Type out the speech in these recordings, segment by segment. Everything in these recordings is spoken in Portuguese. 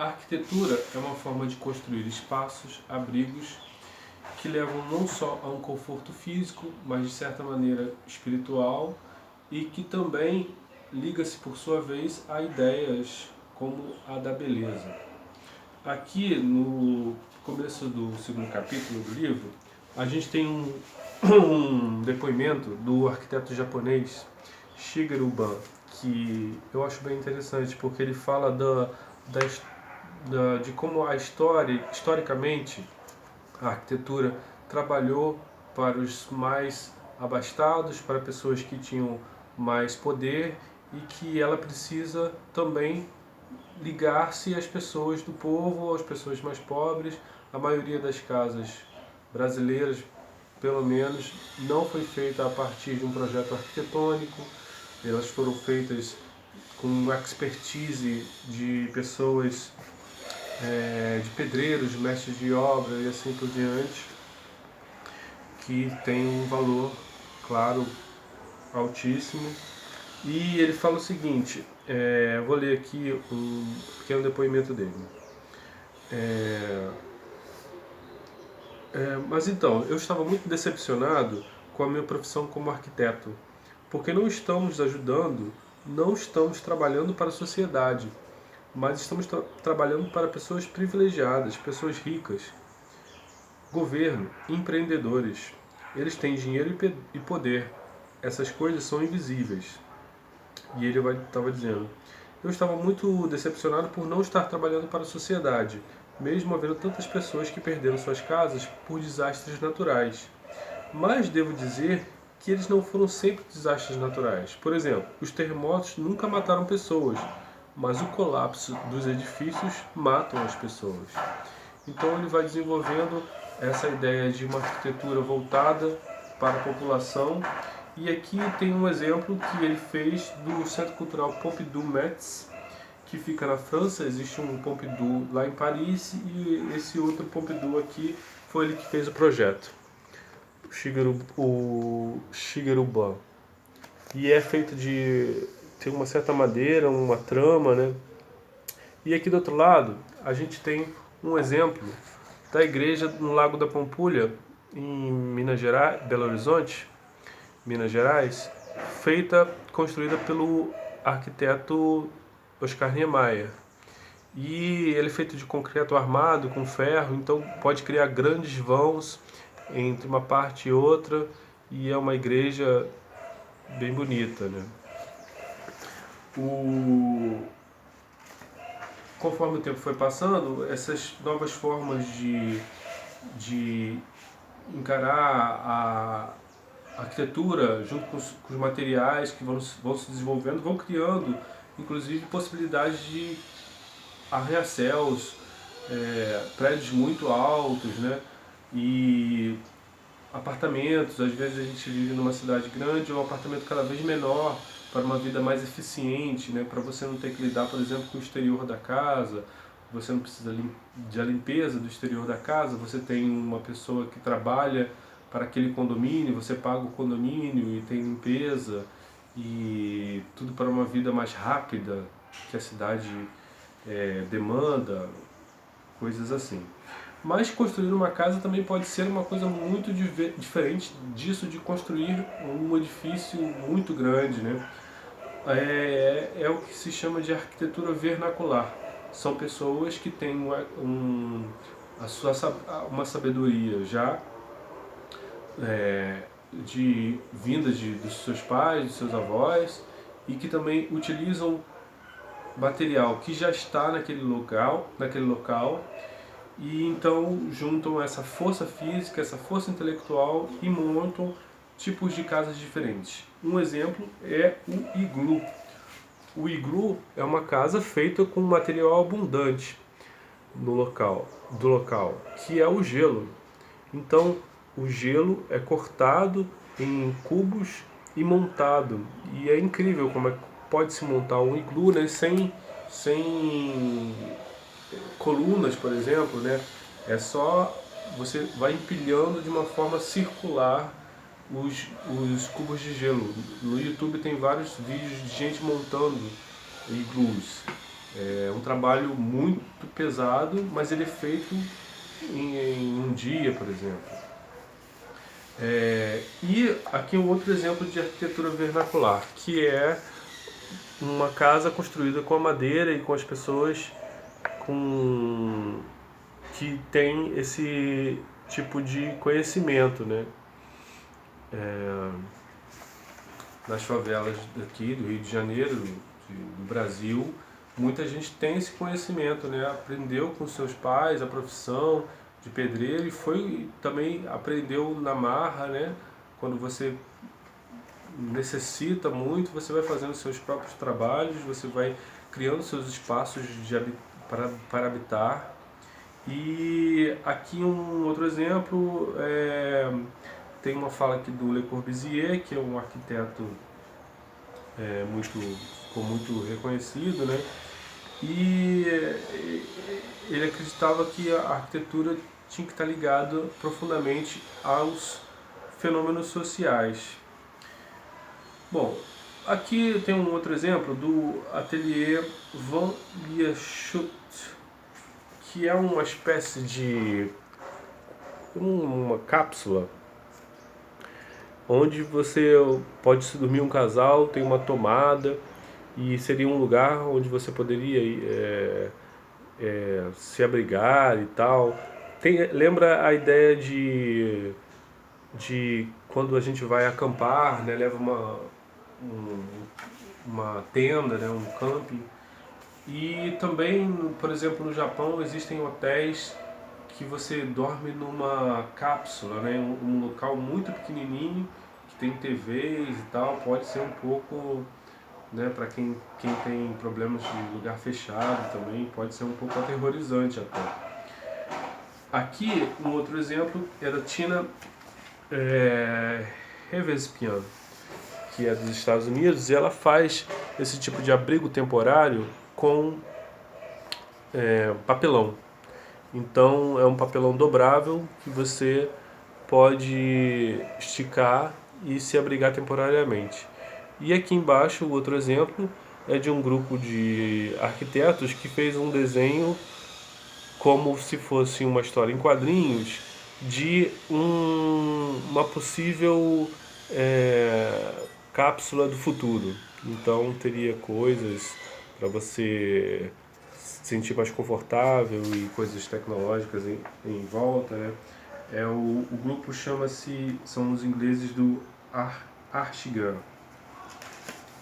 A arquitetura é uma forma de construir espaços, abrigos, que levam não só a um conforto físico, mas de certa maneira espiritual, e que também liga-se por sua vez a ideias como a da beleza. Aqui no começo do segundo capítulo do livro, a gente tem um depoimento do arquiteto japonês Shigeru Ban, que eu acho bem interessante, porque ele fala de como historicamente, a arquitetura trabalhou para os mais abastados, para pessoas que tinham mais poder, e que ela precisa também ligar-se às pessoas do povo, às pessoas mais pobres. A maioria das casas brasileiras, pelo menos, não foi feita a partir de um projeto arquitetônico. Elas foram feitas com expertise de pessoas, de pedreiros, mestres de obra e assim por diante, que tem um valor, claro, altíssimo. E ele fala o seguinte, vou ler aqui um pequeno depoimento dele. Mas então, eu estava muito decepcionado com a minha profissão como arquiteto, porque não estamos ajudando, não estamos trabalhando para a sociedade, mas estamos trabalhando para pessoas privilegiadas, pessoas ricas, governo, empreendedores. Eles têm dinheiro e poder. Essas coisas são invisíveis. E ele estava dizendo, eu estava muito decepcionado por não estar trabalhando para a sociedade, mesmo havendo tantas pessoas que perderam suas casas por desastres naturais. Mas devo dizer que eles não foram sempre desastres naturais. Por exemplo, os terremotos nunca mataram pessoas, mas o colapso dos edifícios matam as pessoas. Então ele vai desenvolvendo essa ideia de uma arquitetura voltada para a população. E aqui tem um exemplo que ele fez do Centro Cultural Pompidou Metz, que fica na França. Existe um Pompidou lá em Paris, e esse outro Pompidou aqui foi ele que fez o projeto, o Shigeru Ban. E é feito de... tem uma certa madeira, uma trama, né? E aqui do outro lado, a gente tem um exemplo da igreja no Lago da Pampulha, em Minas Gerais, Belo Horizonte, Minas Gerais, construída pelo arquiteto Oscar Niemeyer. E ele é feito de concreto armado, com ferro, então pode criar grandes vãos entre uma parte e outra, e é uma igreja bem bonita, né? Conforme o tempo foi passando, essas novas formas de encarar a arquitetura junto com os materiais que vão se desenvolvendo, vão criando inclusive possibilidades de arranha-céus, prédios muito altos, né? E apartamentos. Às vezes a gente vive numa cidade grande, um apartamento cada vez menor para uma vida mais eficiente, né? Para você não ter que lidar, por exemplo, com o exterior da casa. Você não precisa da limpeza do exterior da casa. Você tem uma pessoa que trabalha para aquele condomínio, você paga o condomínio e tem limpeza, e tudo para uma vida mais rápida que a cidade demanda, coisas assim. Mas construir uma casa também pode ser uma coisa muito diferente disso, de construir um edifício muito grande, né? É o que se chama de arquitetura vernacular. São pessoas que têm uma sabedoria já vinda dos seus pais, dos seus avós, e que também utilizam material que já está naquele local, e então juntam essa força física, essa força intelectual e montam tipos de casas diferentes. Um exemplo é o iglu. O iglu é uma casa feita com material abundante do local, que é o gelo. Então o gelo é cortado em cubos e montado. E é incrível como pode se montar um iglu, né, sem colunas, por exemplo, né? É só você vai empilhando de uma forma circular os cubos de gelo. No YouTube tem vários vídeos de gente montando iglus. É um trabalho muito pesado, mas ele é feito em um dia, por exemplo. E aqui um outro exemplo de arquitetura vernacular, que é uma casa construída com a madeira e com as pessoas com que tem esse tipo de conhecimento, né? Nas favelas daqui do Rio de Janeiro, do Brasil, muita gente tem esse conhecimento, né? Aprendeu com seus pais a profissão de pedreiro e foi também aprendeu na marra, né? Quando você necessita muito, você vai fazendo seus próprios trabalhos, você vai criando seus espaços para habitar. E aqui um outro exemplo, tem uma fala aqui do Le Corbusier, que é um arquiteto ficou muito reconhecido, né? E ele acreditava que a arquitetura tinha que estar ligada profundamente aos fenômenos sociais. Bom, aqui tem um outro exemplo do Atelier Van Lieshout, que é uma espécie de uma cápsula onde você pode se dormir um casal, tem uma tomada e seria um lugar onde você poderia se abrigar e tal. Lembra a ideia de quando a gente vai acampar, né, leva um- uma tenda, né, um camping. E também, por exemplo, no Japão existem hotéis que você dorme numa cápsula, né, um local muito pequenininho, que tem TVs e tal, pode ser um pouco, né, para quem tem problemas de lugar fechado também, pode ser um pouco aterrorizante até. Aqui, um outro exemplo é da Tina Revespian, que é dos Estados Unidos, e ela faz esse tipo de abrigo temporário com papelão. Então é um papelão dobrável que você pode esticar e se abrigar temporariamente. E aqui embaixo o outro exemplo é de um grupo de arquitetos que fez um desenho como se fosse uma história em quadrinhos de uma possível cápsula do futuro. Então teria coisas para você se sentir mais confortável e coisas tecnológicas em volta, né? O grupo são os ingleses do Artigan.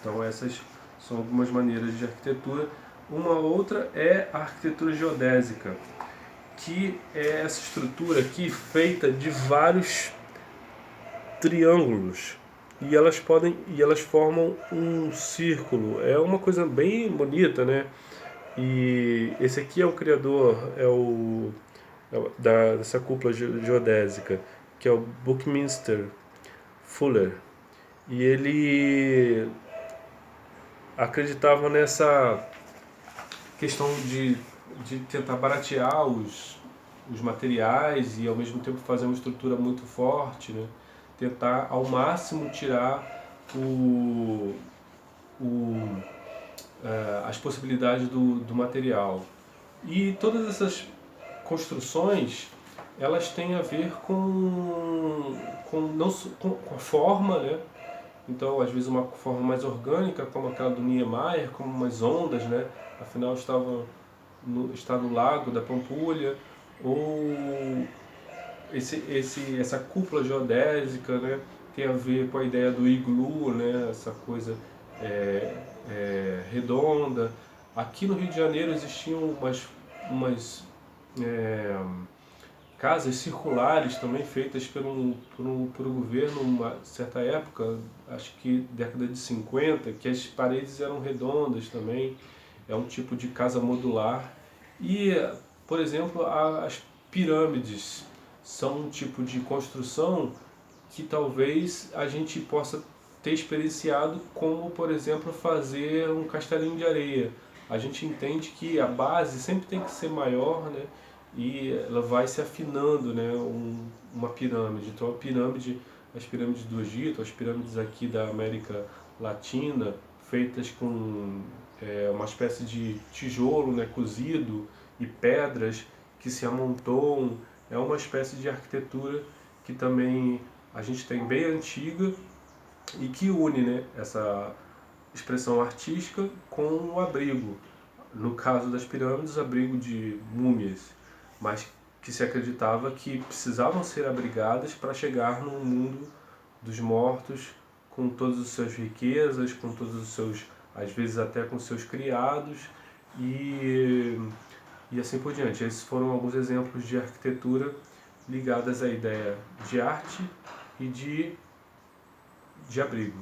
Então essas são algumas maneiras de arquitetura. Uma outra é a arquitetura geodésica, que é essa estrutura aqui feita de vários triângulos e elas formam um círculo. É uma coisa bem bonita, né? E esse aqui é o criador, dessa cúpula geodésica, que é o Buckminster Fuller. E ele acreditava nessa questão de tentar baratear os materiais e ao mesmo tempo fazer uma estrutura muito forte, né? Tentar ao máximo tirar as possibilidades do material. E todas essas construções, elas têm a ver não, com a forma, né? Então, às vezes uma forma mais orgânica, como aquela do Niemeyer, como umas ondas, né? Afinal, está no lago da Pampulha, ou essa cúpula geodésica, né? Tem a ver com a ideia do iglu, né? Essa coisa redonda. Aqui no Rio de Janeiro existiam umas casas circulares também feitas por um governo uma certa época, acho que década de 50, que as paredes eram redondas também, é um tipo de casa modular. E, por exemplo, as pirâmides são um tipo de construção que talvez a gente possa ter experienciado, como, por exemplo, fazer um castelinho de areia. A gente entende que a base sempre tem que ser maior, né? E ela vai se afinando, né? Uma pirâmide. Então, as pirâmides do Egito, as pirâmides aqui da América Latina, feitas com uma espécie de tijolo, né, cozido, e pedras que se amontoam. É uma espécie de arquitetura que também a gente tem bem antiga e que une, né, essa expressão artística com o abrigo. No caso das pirâmides, abrigo de múmias, mas que se acreditava que precisavam ser abrigadas para chegar no mundo dos mortos, com todas as suas riquezas, com todos os seus, às vezes até com seus criados, e, e assim por diante. Esses foram alguns exemplos de arquitetura ligadas à ideia de arte e de abrigo.